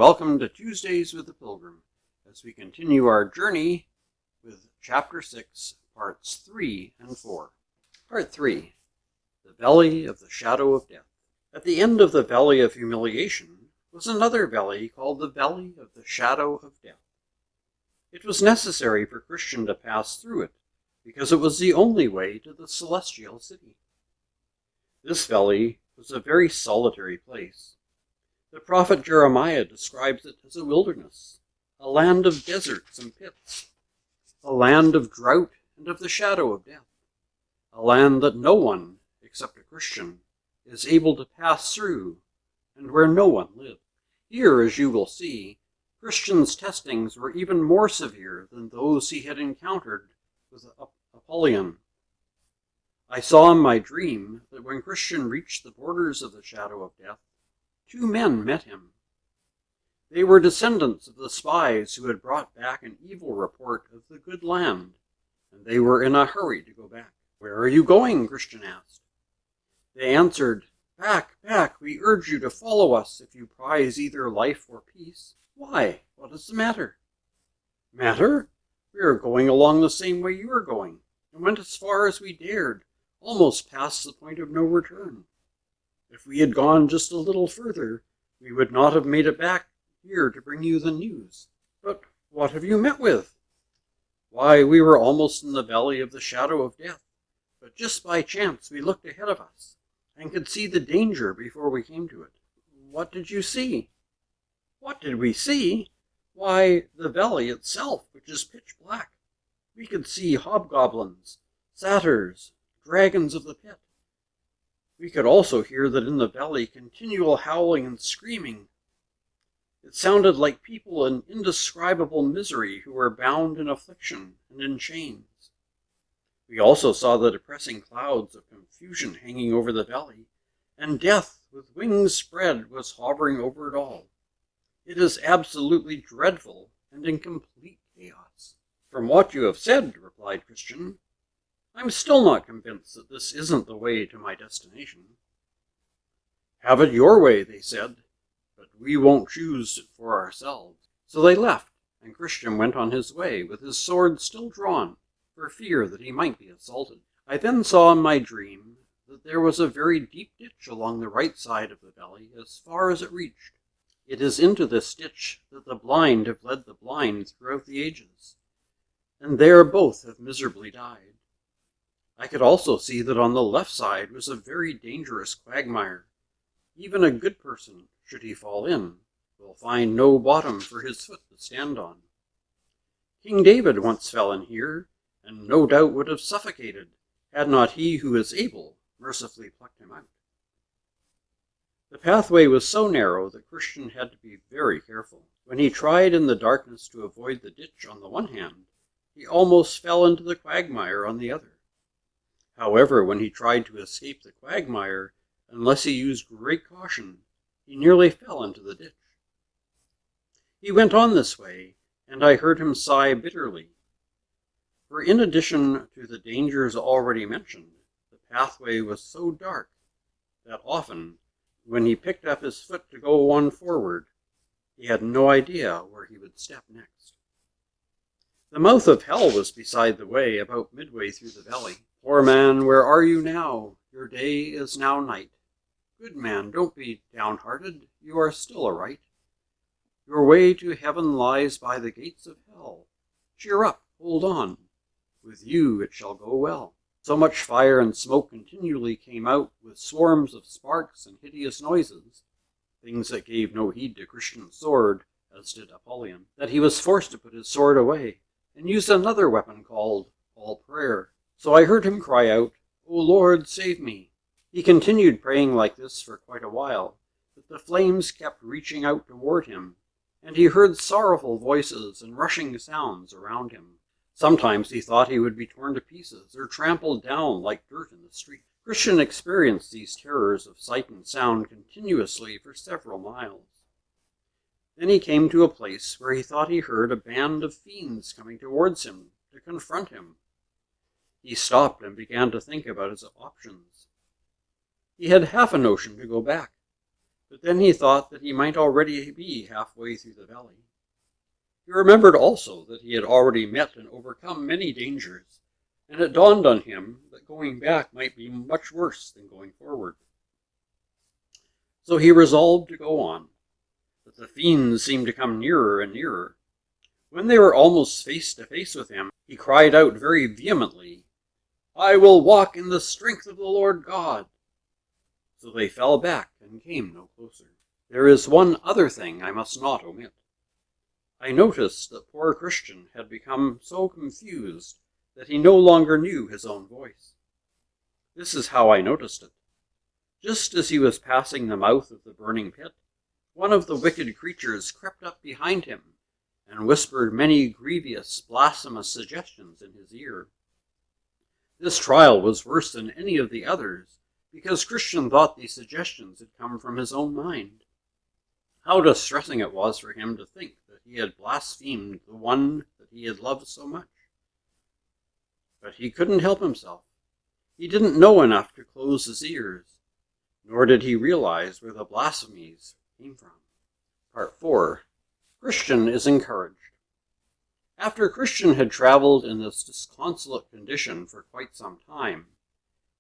welcome to Tuesdays with the Pilgrim, as we continue our journey with Chapter 6, Parts 3 and 4. Part 3, The Valley of the Shadow of Death. At the end of the Valley of Humiliation was another valley called the Valley of the Shadow of Death. It was necessary for Christian to pass through it, because it was the only way to the celestial city. This valley was a very solitary place. The prophet Jeremiah describes it as a wilderness, a land of deserts and pits, a land of drought and of the shadow of death, a land that no one, except a Christian, is able to pass through, and where no one lives. Here, as you will see, Christian's testings were even more severe than those he had encountered with Apollyon. I saw in my dream that when Christian reached the borders of the shadow of death, 2 men met him. They were descendants of the spies who had brought back an evil report of the good land, and they were in a hurry to go back. "Where are you going?" Christian asked. They answered, Back, we urge you to follow us if you prize either life or peace." "Why, what is the matter?" "Matter? We are going along the same way you are going, and went as far as we dared, almost past the point of no return. If we had gone just a little further, we would not have made it back here to bring you the news." "But what have you met with?" "Why, we were almost in the valley of the shadow of death, but just by chance we looked ahead of us, and could see the danger before we came to it." "What did you see?" "What did we see? Why, the valley itself, which is pitch black. We could see hobgoblins, satyrs, dragons of the pit. We could also hear that in the valley continual howling and screaming. It sounded like people in indescribable misery who were bound in affliction and in chains. We also saw the depressing clouds of confusion hanging over the valley, and death, with wings spread, was hovering over it all. It is absolutely dreadful and in complete chaos." "From what you have said," replied Christian, "I'm still not convinced that this isn't the way to my destination." "Have it your way," they said, "but we won't choose it for ourselves." So they left, and Christian went on his way, with his sword still drawn, for fear that he might be assaulted. I then saw in my dream that there was a very deep ditch along the right side of the valley, as far as it reached. It is into this ditch that the blind have led the blind throughout the ages, and there both have miserably died. I could also see that on the left side was a very dangerous quagmire. Even a good person, should he fall in, will find no bottom for his foot to stand on. King David once fell in here, and no doubt would have suffocated, had not he who is able mercifully plucked him out. The pathway was so narrow that Christian had to be very careful. When he tried in the darkness to avoid the ditch on the one hand, he almost fell into the quagmire on the other. However, when he tried to escape the quagmire, unless he used great caution, he nearly fell into the ditch. He went on this way, and I heard him sigh bitterly. For in addition to the dangers already mentioned, the pathway was so dark that often, when he picked up his foot to go on forward, he had no idea where he would step next. The mouth of hell was beside the way, about midway through the valley. "Poor man, where are you now? Your day is now night. Good man, don't be downhearted, you are still aright. Your way to heaven lies by the gates of hell. Cheer up, hold on, with you it shall go well." So much fire and smoke continually came out, with swarms of sparks and hideous noises, things that gave no heed to Christian's sword, as did Apollyon, that he was forced to put his sword away, and use another weapon called all prayer. So I heard him cry out, "O Lord, save me." He continued praying like this for quite a while, but the flames kept reaching out toward him, and he heard sorrowful voices and rushing sounds around him. Sometimes he thought he would be torn to pieces or trampled down like dirt in the street. Christian experienced these terrors of sight and sound continuously for several miles. Then he came to a place where he thought he heard a band of fiends coming towards him to confront him. He stopped and began to think about his options. He had half a notion to go back, But then he thought that he might already be halfway through the valley. He remembered also that he had already met and overcome many dangers, and it dawned on him that going back might be much worse than going forward. So he resolved to go on, but the fiends seemed to come nearer and nearer. When they were almost face to face with him, he cried out very vehemently, "I will walk in the strength of the Lord God." So they fell back and came no closer. There is one other thing I must not omit. I noticed that poor Christian had become so confused that he no longer knew his own voice. This is how I noticed it. Just as he was passing the mouth of the burning pit, one of the wicked creatures crept up behind him and whispered many grievous, blasphemous suggestions in his ear. This trial was worse than any of the others, because Christian thought these suggestions had come from his own mind. How distressing it was for him to think that he had blasphemed the one that he had loved so much. But he couldn't help himself. He didn't know enough to close his ears, nor did he realize where the blasphemies came from. Part 4. Christian is encouraged. After Christian had traveled in this disconsolate condition for quite some time,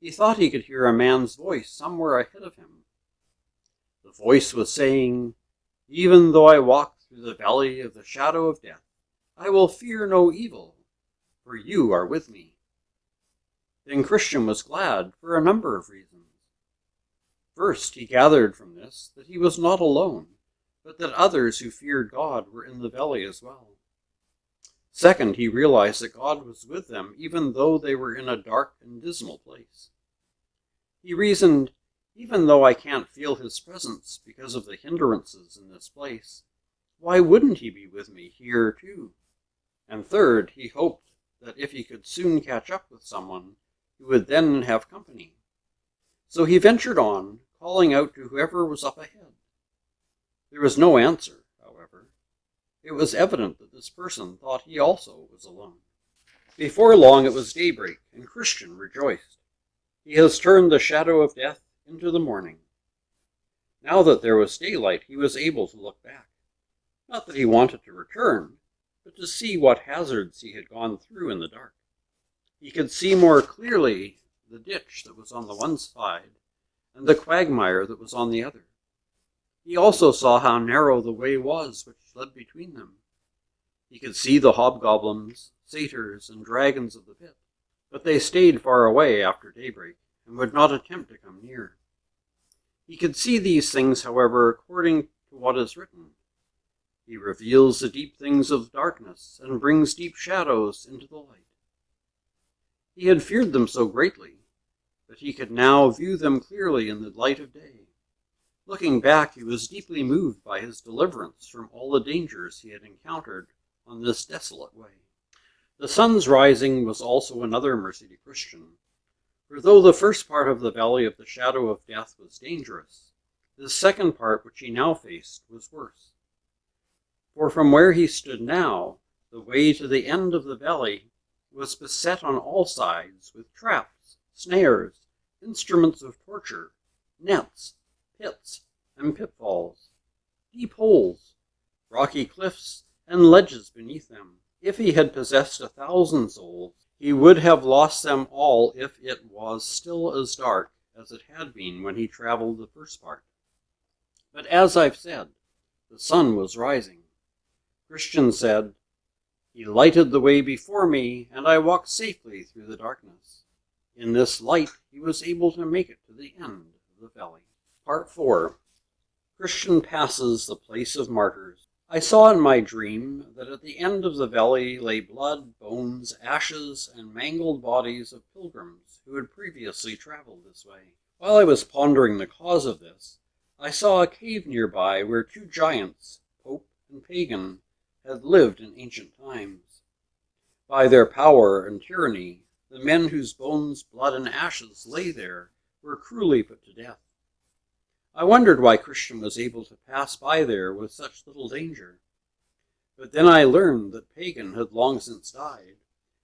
he thought he could hear a man's voice somewhere ahead of him. The voice was saying, "Even though I walk through the valley of the shadow of death, I will fear no evil, for you are with me." Then Christian was glad for a number of reasons. First, he gathered from this that he was not alone, but that others who feared God were in the valley as well. Second, he realized that God was with them even though they were in a dark and dismal place. He reasoned, even though I can't feel his presence because of the hindrances in this place, why wouldn't he be with me here too? And third, he hoped that if he could soon catch up with someone, he would then have company. So he ventured on, calling out to whoever was up ahead. There was no answer, however. It was evident that this person thought he also was alone. Before long it was daybreak, and Christian rejoiced. He has turned the shadow of death into the morning. Now that there was daylight, he was able to look back. Not that he wanted to return, but to see what hazards he had gone through in the dark. He could see more clearly the ditch that was on the one side, and the quagmire that was on the other. He also saw how narrow the way was which led between them. He could see the hobgoblins, satyrs, and dragons of the pit, but they stayed far away after daybreak, and would not attempt to come near. He could see these things, however, according to what is written. He reveals the deep things of darkness, and brings deep shadows into the light. He had feared them so greatly, but he could now view them clearly in the light of day. Looking back, he was deeply moved by his deliverance from all the dangers he had encountered on this desolate way. The sun's rising was also another mercy to Christian, for though the first part of the valley of the shadow of death was dangerous, the second part which he now faced was worse. For from where he stood now, the way to the end of the valley was beset on all sides with traps, snares, instruments of torture, nets, pits, and pitfalls, deep holes, rocky cliffs, and ledges beneath them. If he had possessed 1,000 souls, he would have lost them all if it was still as dark as it had been when he traveled the first part. But as I've said, the sun was rising. Christian said, "He lighted the way before me, and I walked safely through the darkness." In this light, he was able to make it to the end of the valley. Part 4. Christian passes the place of martyrs. I saw in my dream that at the end of the valley lay blood, bones, ashes, and mangled bodies of pilgrims who had previously traveled this way. While I was pondering the cause of this, I saw a cave nearby where two giants, Pope and Pagan, had lived in ancient times. By their power and tyranny, the men whose bones, blood, and ashes lay there were cruelly put to death. I wondered why Christian was able to pass by there with such little danger. But then I learned that Pagan had long since died,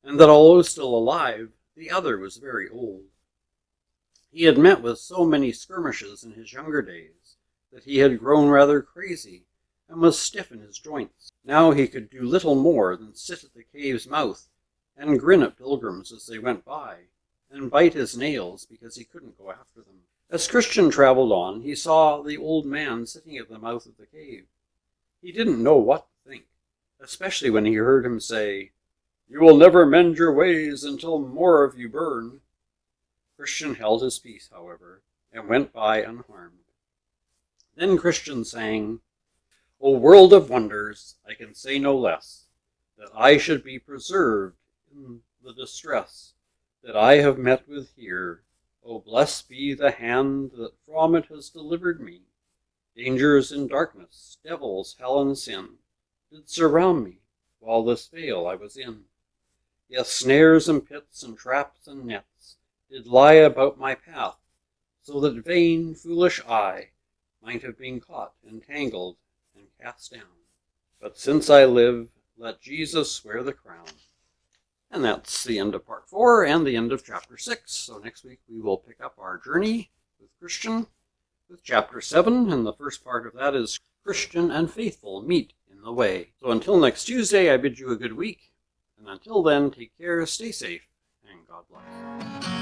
and that although still alive, the other was very old. He had met with so many skirmishes in his younger days, that he had grown rather crazy and was stiff in his joints. Now he could do little more than sit at the cave's mouth and grin at pilgrims as they went by, and bite his nails because he couldn't go after them. As Christian traveled on, he saw the old man sitting at the mouth of the cave. He didn't know what to think, especially when he heard him say, "You will never mend your ways until more of you burn." Christian held his peace, however, and went by unharmed. Then Christian sang, "O world of wonders, I can say no less, that I should be preserved in the distress that I have met with here. O blessed be the hand that from it has delivered me. Dangers in darkness, devils, hell, and sin did surround me while this vale I was in. Yes, snares and pits and traps and nets did lie about my path, so that vain, foolish I might have been caught, entangled, and cast down. But since I live, let Jesus wear the crown." And that's the end of part 4 and the end of chapter 6. So next week we will pick up our journey with Christian with chapter 7, and the first part of that is Christian and faithful meet in the way. So until next Tuesday, I bid you a good week, and until then, take care, stay safe, and God bless.